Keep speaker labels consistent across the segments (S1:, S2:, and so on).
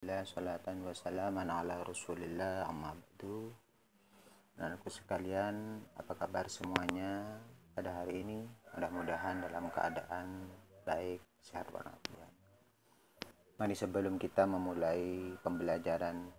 S1: Alhamdulillah, salatan wa salaman ala rasulillah, amma ba'du. Anakku sekalian, apa kabar semuanya pada hari ini? Mudah-mudahan dalam keadaan baik, sehat walafiat. Mari sebelum kita memulai pembelajaran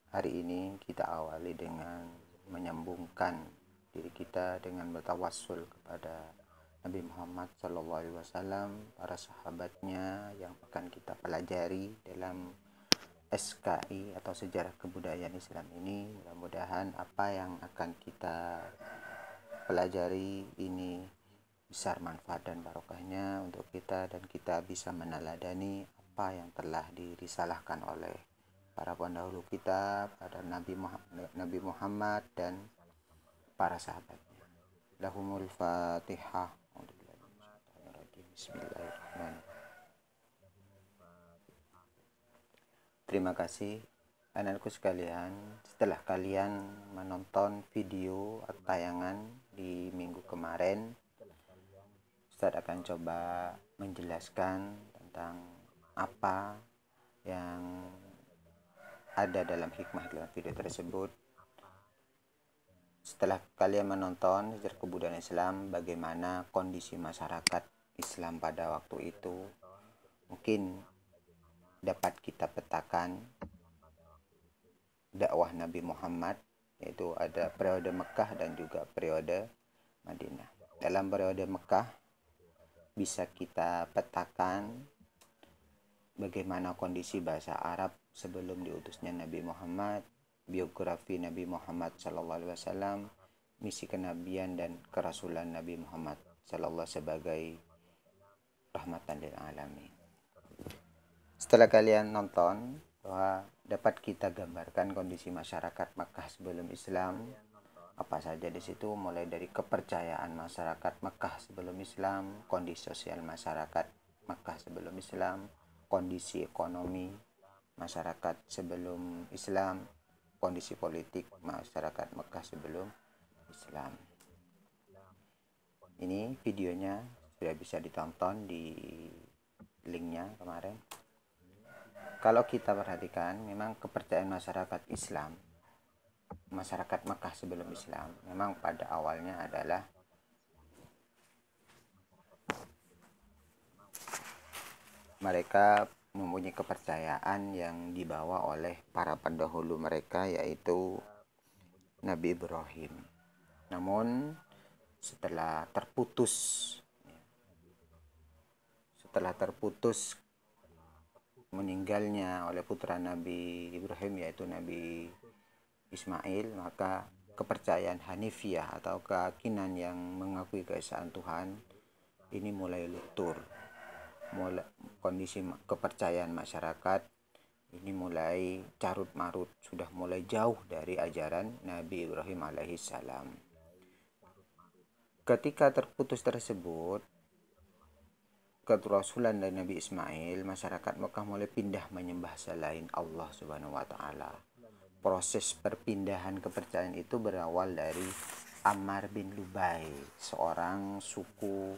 S1: hari ini, kita awali dengan menyambungkan diri kita dengan bertawassul kepada Nabi Muhammad SAW, para sahabatnya yang akan kita pelajari dalam SKI atau Sejarah Kebudayaan Islam ini. Mudah-mudahan apa yang akan kita pelajari ini besar manfaat dan barokahnya untuk kita, dan kita bisa meneladani apa yang telah dirisalahkan oleh para pendahulu kita, pada Nabi Muhammad dan para sahabatnya. Lahumul Fatihah. Bismillahirrahmanirrahim. Terima kasih anakku sekalian. Setelah kalian menonton video atau tayangan di minggu kemarin, Ustaz akan coba menjelaskan tentang apa yang ada dalam hikmah dalam video tersebut. Setelah kalian menonton Sejarah Kebudayaan Islam, bagaimana kondisi masyarakat Islam pada waktu itu, mungkin dapat kita petakan dakwah Nabi Muhammad, yaitu ada periode Mekah dan juga periode Madinah. Dalam periode Mekah bisa kita petakan bagaimana kondisi bahasa Arab sebelum diutusnya Nabi Muhammad, biografi Nabi Muhammad SAW, misi kenabian dan kerasulan Nabi Muhammad SAW sebagai rahmatan lil alamin. Setelah kalian nonton, bahwa dapat kita gambarkan kondisi masyarakat Mekah sebelum Islam, apa saja di situ, mulai dari kepercayaan masyarakat Mekah sebelum Islam, kondisi sosial masyarakat Mekah sebelum Islam, kondisi ekonomi masyarakat sebelum Islam, kondisi politik masyarakat Mekah sebelum Islam. Ini videonya sudah bisa ditonton di linknya kemarin. Kalau kita perhatikan, memang kepercayaan masyarakat Islam, masyarakat Mekah sebelum Islam, memang pada awalnya adalah mereka mempunyai kepercayaan yang dibawa oleh para pendahulu mereka, yaitu Nabi Ibrahim. Namun setelah terputus meninggalnya oleh putra Nabi Ibrahim, yaitu Nabi Ismail, maka kepercayaan Hanifiyah atau keyakinan yang mengakui keesaan Tuhan ini mulai luntur. Kondisi kepercayaan masyarakat ini mulai carut marut, sudah mulai jauh dari ajaran Nabi Ibrahim alaihissalam. Ketika terputus tersebut, kerasulan dari Nabi Ismail, masyarakat Mekah mulai pindah menyembah selain Allah Subhanahu wa taala. Proses perpindahan kepercayaan itu berawal dari Ammar bin Lubai, seorang suku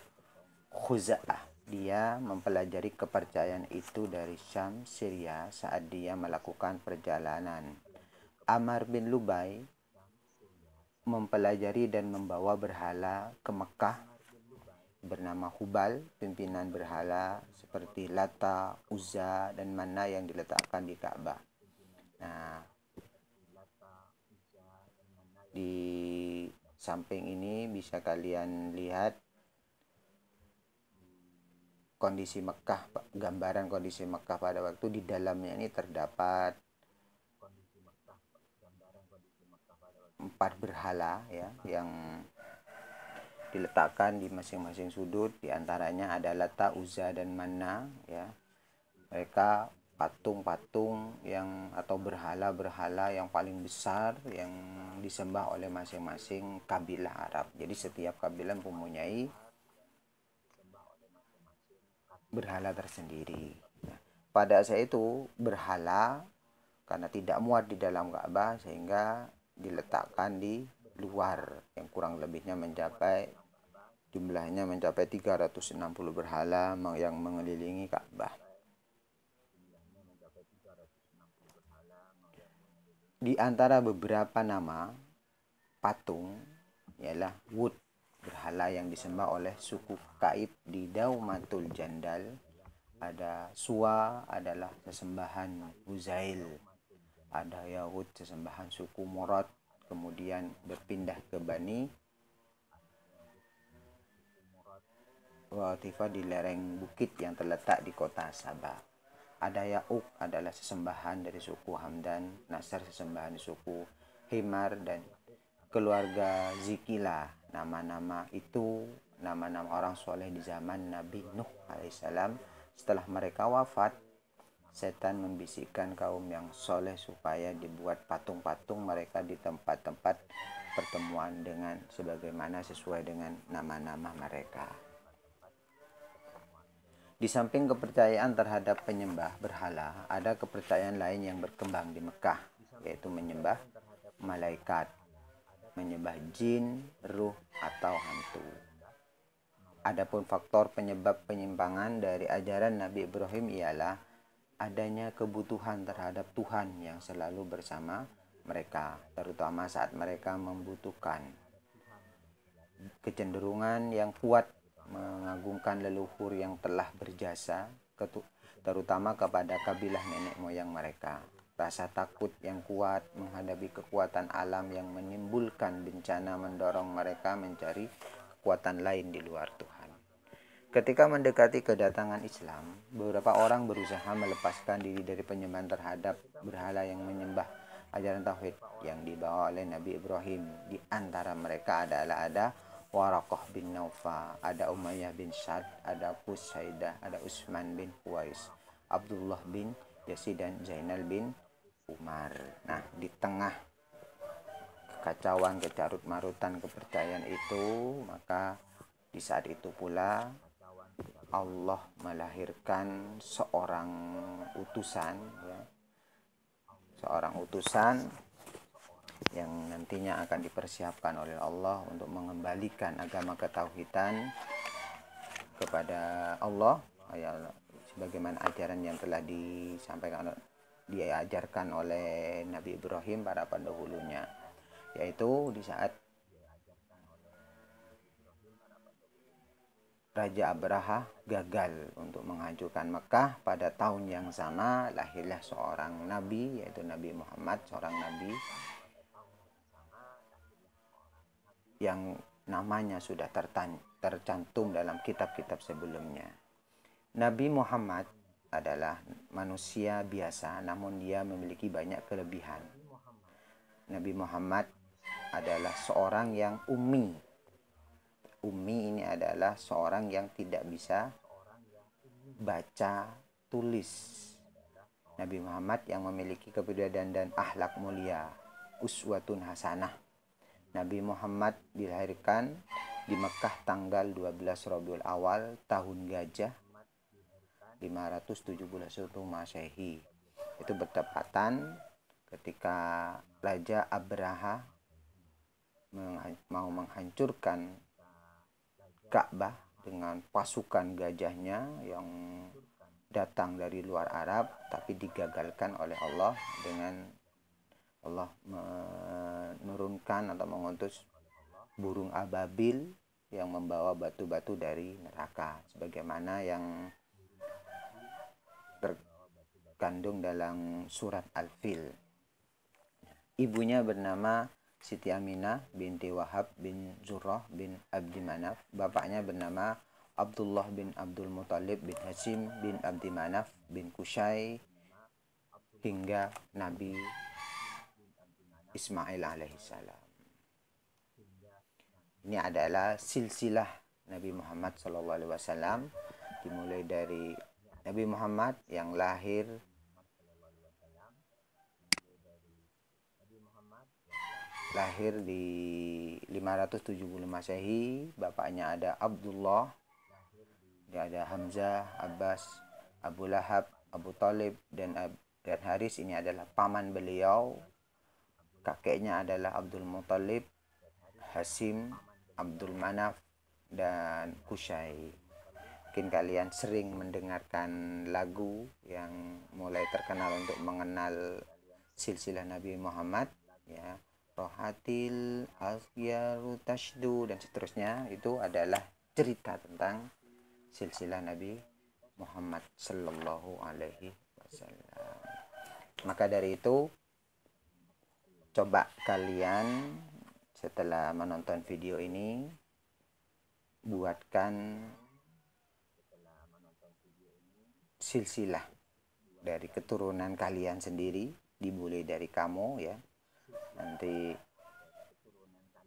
S1: Khuza'ah. Dia mempelajari kepercayaan itu dari Syam, Syria, saat dia melakukan perjalanan. Ammar bin Lubai mempelajari dan membawa berhala ke Mekah bernama Hubal, pimpinan berhala seperti Lata, Uzza, dan Manna yang diletakkan di Ka'bah. Nah, di samping ini bisa kalian lihat kondisi Mekah, gambaran kondisi Mekah pada waktu. Di dalamnya ini terdapat 4 berhala ya, yang diletakkan di masing-masing sudut. Di antaranya ada Lata, Uzza, dan Manna ya. Mereka patung-patung yang atau berhala-berhala yang paling besar yang disembah oleh masing-masing kabilah Arab. Jadi setiap kabilah mempunyai berhala tersendiri. Nah, pada saat itu berhala karena tidak muat di dalam Ka'bah sehingga diletakkan di luar, yang kurang lebihnya jumlahnya mencapai 360 berhala yang mengelilingi Ka'bah. Di antara beberapa nama patung ialah Wud, berhala yang disembah oleh suku Kaib di Daumatul Jandal. Ada Suwa adalah sesembahan Huzail. Ada Yahud, sesembahan suku Murad, kemudian berpindah ke Bani Watifah di lereng bukit yang terletak di kota Sabah. Ada Ya'uq adalah sesembahan dari suku Hamdan, Nasr sesembahan suku Himar, dan keluarga Zikila. Nama-nama itu nama-nama orang soleh di zaman Nabi Nuh alaihissalam. Setelah mereka wafat, setan membisikkan kaum yang soleh supaya dibuat patung-patung mereka di tempat-tempat pertemuan dengan sebagaimana sesuai dengan nama-nama mereka. Di samping kepercayaan terhadap penyembah berhala, ada kepercayaan lain yang berkembang di Mekah, yaitu menyembah malaikat, menyembah jin, ruh, atau hantu. Adapun faktor penyebab penyimpangan dari ajaran Nabi Ibrahim ialah adanya kebutuhan terhadap Tuhan yang selalu bersama mereka, terutama saat mereka membutuhkan. Kecenderungan yang kuat mengagungkan leluhur yang telah berjasa, terutama kepada kabilah nenek moyang mereka. Rasa takut yang kuat menghadapi kekuatan alam yang menimbulkan bencana mendorong mereka mencari kekuatan lain di luar Tuhan. Ketika mendekati kedatangan Islam, beberapa orang berusaha melepaskan diri dari penyembahan terhadap berhala yang menyembah ajaran tauhid yang dibawa oleh Nabi Ibrahim. Di antara mereka adalah ada Waraqah bin Naufal, ada Umayyah bin Sa'd, ada Qusaidah, ada Utsman bin Huwais, Abdullah bin Yazid, dan Zainal bin Umar. Nah, di tengah kekacauan, kecarut-marutan kepercayaan itu, maka di saat itu pula Allah melahirkan seorang utusan, ya, seorang utusan yang nantinya akan dipersiapkan oleh Allah untuk mengembalikan agama ketauhidan kepada Allah, ya, sebagaimana ajaran yang telah diajarkan oleh Nabi Ibrahim para pendahulunya, yaitu di saat Raja Abraha gagal untuk menghancurkan Mekah. Pada tahun yang sama lahirlah seorang nabi, yaitu Nabi Muhammad, seorang nabi yang namanya sudah tercantum dalam kitab-kitab sebelumnya. Nabi Muhammad adalah manusia biasa, namun dia memiliki banyak kelebihan. Nabi Muhammad adalah seorang yang ummi. Ummi ini adalah seorang yang tidak bisa baca tulis. Nabi Muhammad yang memiliki kepribadian dan akhlak mulia, uswatun hasanah. Nabi Muhammad dilahirkan di Mekah tanggal 12 Rabiul Awal tahun Gajah 571 Masehi. Itu bertepatan ketika Raja Abraha mau menghancurkan Ka'bah dengan pasukan gajahnya yang datang dari luar Arab, tapi digagalkan oleh Allah dengan Allah menurunkan atau mengutus burung ababil yang membawa batu-batu dari neraka, sebagaimana yang terkandung dalam surat Al-Fil. Ibunya bernama Siti Aminah binti Wahab bin Zurrah bin Abdi Manaf. Bapaknya bernama Abdullah bin Abdul Muthalib bin Hashim bin Abdi Manaf bin Qusay hingga Nabi Ismail alaihissalam. Ini adalah silsilah Nabi Muhammad SAW, dimulai dari Nabi Muhammad yang lahir di 570 Masehi. Bapaknya ada Abdullah, dia ada Hamzah, Abbas, Abu Lahab, Abu Talib, dan Haris. Ini adalah paman beliau. Kakeknya adalah Abdul Muthalib, Hashim, Abdul Manaf, dan Qusay. Mungkin kalian sering mendengarkan lagu yang mulai terkenal untuk mengenal silsilah Nabi Muhammad, ya, rohatil asyaru tashdu dan seterusnya, itu adalah cerita tentang silsilah Nabi Muhammad Sallallahu Alaihi Wasallam. Maka dari itu, coba kalian setelah menonton video ini buatkan silsilah dari keturunan kalian sendiri, dimulai dari kamu, ya, nanti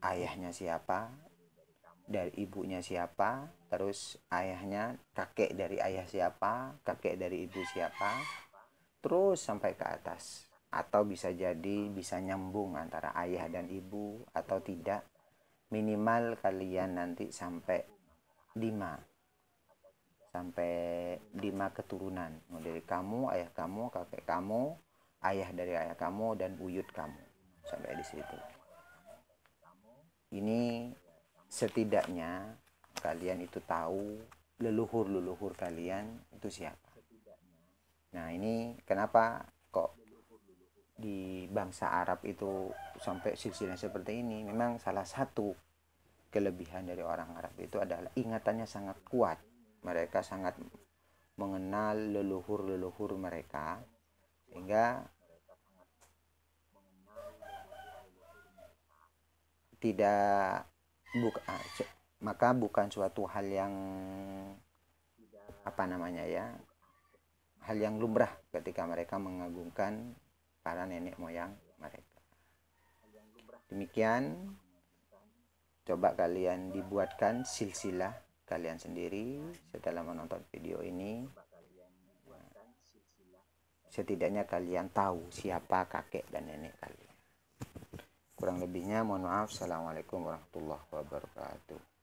S1: ayahnya siapa, dari ibunya siapa, terus ayahnya, kakek dari ayah siapa, kakek dari ibu siapa, terus sampai ke atas. Atau bisa jadi bisa nyambung antara ayah dan ibu atau tidak. Minimal kalian nanti sampai 5 keturunan, dari kamu, ayah kamu, kakek kamu, ayah dari ayah kamu, dan buyut kamu, sampai di situ. Ini setidaknya kalian itu tahu leluhur kalian itu siapa. Nah, ini kenapa kok di bangsa Arab itu sampai silsilah seperti ini. Memang salah satu kelebihan dari orang Arab itu adalah ingatannya sangat kuat. Mereka sangat mengenal leluhur mereka, sehingga tidak maka bukan suatu hal yang hal yang lumrah ketika mereka mengagungkan para nenek moyang mereka. Demikian, coba kalian dibuatkan silsilah kalian sendiri setelah menonton video ini. Setidaknya kalian tahu siapa kakek dan nenek kalian. Kurang lebihnya mohon maaf. Assalamualaikum warahmatullahi wabarakatuh.